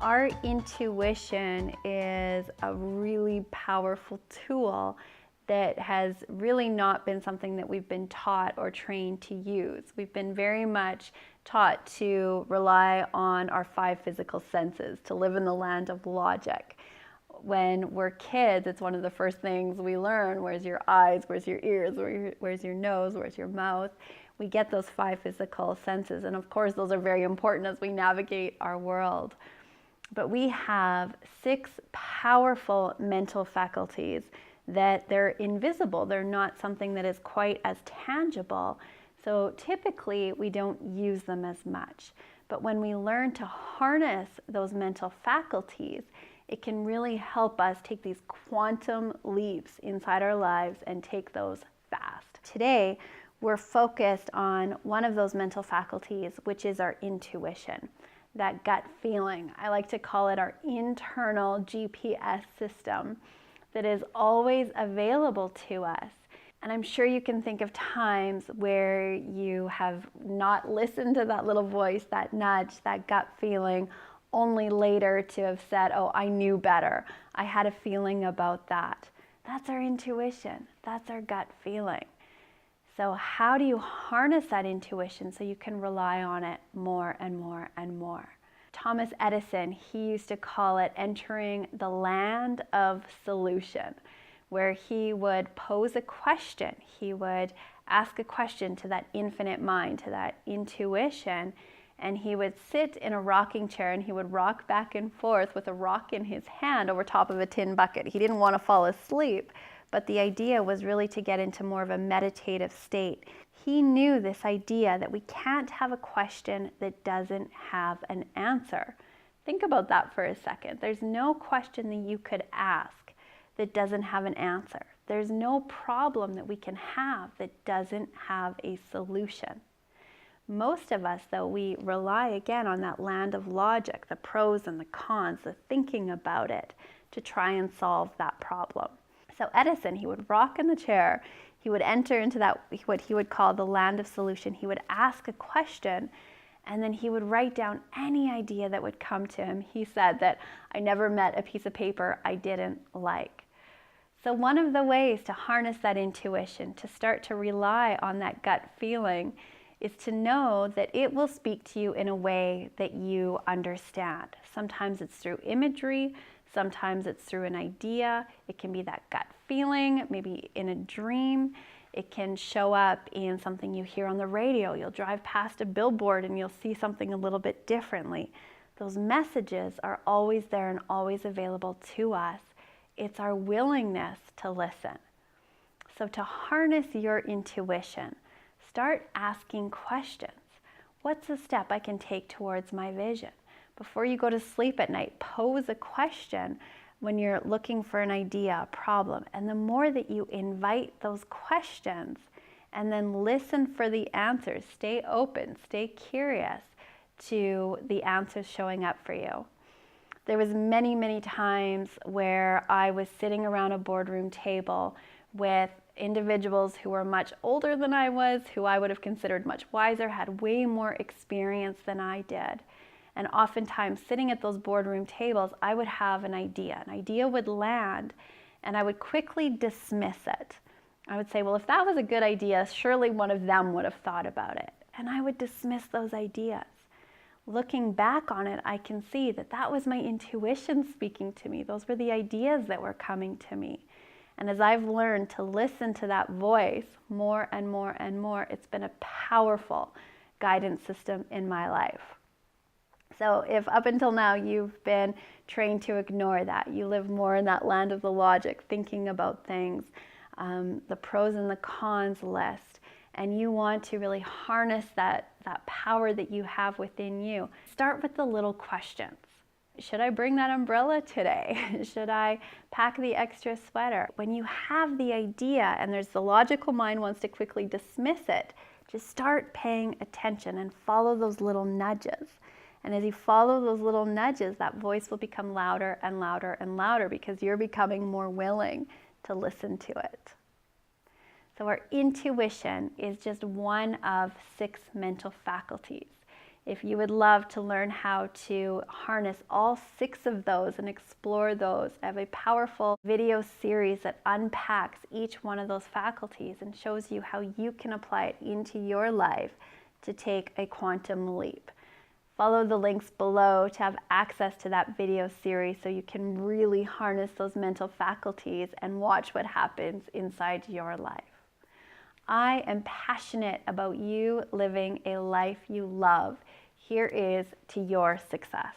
Our intuition is a really powerful tool that has really not been something that we've been taught or trained to use. We've been very much taught to rely on our five physical senses, to live in the land of logic. When we're kids, it's one of the first things we learn. Where's your eyes? Where's your ears? Where's your nose? Where's your mouth? We get those five physical senses, and of course those are very important as we navigate our world. But we have 6 powerful mental faculties that they're invisible. They're not something that is quite as tangible. So typically we don't use them as much. But when we learn to harness those mental faculties, it can really help us take these quantum leaps inside our lives and take those fast. Today, we're focused on one of those mental faculties, which is our intuition, that gut feeling. I like to call it our internal GPS system that is always available to us. And I'm sure you can think of times where you have not listened to that little voice, that nudge, that gut feeling, only later to have said, oh, I knew better. I had a feeling about that. That's our intuition. That's our gut feeling. So how do you harness that intuition so you can rely on it more and more and more? Thomas Edison, he used to call it entering the land of solution, where he would pose a question. He would ask a question to that infinite mind, to that intuition, and he would sit in a rocking chair and he would rock back and forth with a rock in his hand over top of a tin bucket. He didn't want to fall asleep, but the idea was really to get into more of a meditative state. He knew this idea that we can't have a question that doesn't have an answer. Think about that for a second. There's no question that you could ask that doesn't have an answer. There's no problem that we can have that doesn't have a solution. Most of us, though, we rely again on that land of logic, the pros and the cons, the thinking about it, to try and solve that problem. So Edison, he would rock in the chair, he would enter into that, what he would call the land of solution. He would ask a question, and then he would write down any idea that would come to him. He said that I never met a piece of paper I didn't like. So one of the ways to harness that intuition, to start to rely on that gut feeling, is to know that it will speak to you in a way that you understand. Sometimes it's through imagery, sometimes it's through an idea. It can be that gut feeling, maybe in a dream. It can show up in something you hear on the radio. You'll drive past a billboard and you'll see something a little bit differently. Those messages are always there and always available to us. It's our willingness to listen. So to harness your intuition, start asking questions. What's a step I can take towards my vision? Before you go to sleep at night, pose a question when you're looking for an idea, a problem. And the more that you invite those questions and then listen for the answers, stay open, stay curious to the answers showing up for you. There was many, many times where I was sitting around a boardroom table with individuals who were much older than I was, who I would have considered much wiser, had way more experience than I did. And oftentimes sitting at those boardroom tables, I would have an idea. An idea would land and I would quickly dismiss it. I would say, well, if that was a good idea, surely one of them would have thought about it. And I would dismiss those ideas. Looking back on it, I can see that that was my intuition speaking to me. Those were the ideas that were coming to me. And as I've learned to listen to that voice more and more and more, it's been a powerful guidance system in my life. So if up until now you've been trained to ignore that, you live more in that land of the logic, thinking about things, the pros and the cons list, and you want to really harness that power that you have within you, start with the little questions. Should I bring that umbrella today? Should I pack the extra sweater? When you have the idea and there's the logical mind wants to quickly dismiss it, just start paying attention and follow those little nudges. And as you follow those little nudges, that voice will become louder and louder and louder because you're becoming more willing to listen to it. So our intuition is just one of 6 mental faculties. If you would love to learn how to harness all 6 of those and explore those, I have a powerful video series that unpacks each one of those faculties and shows you how you can apply it into your life to take a quantum leap. Follow the links below to have access to that video series so you can really harness those mental faculties and watch what happens inside your life. I am passionate about you living a life you love. Here is to your success.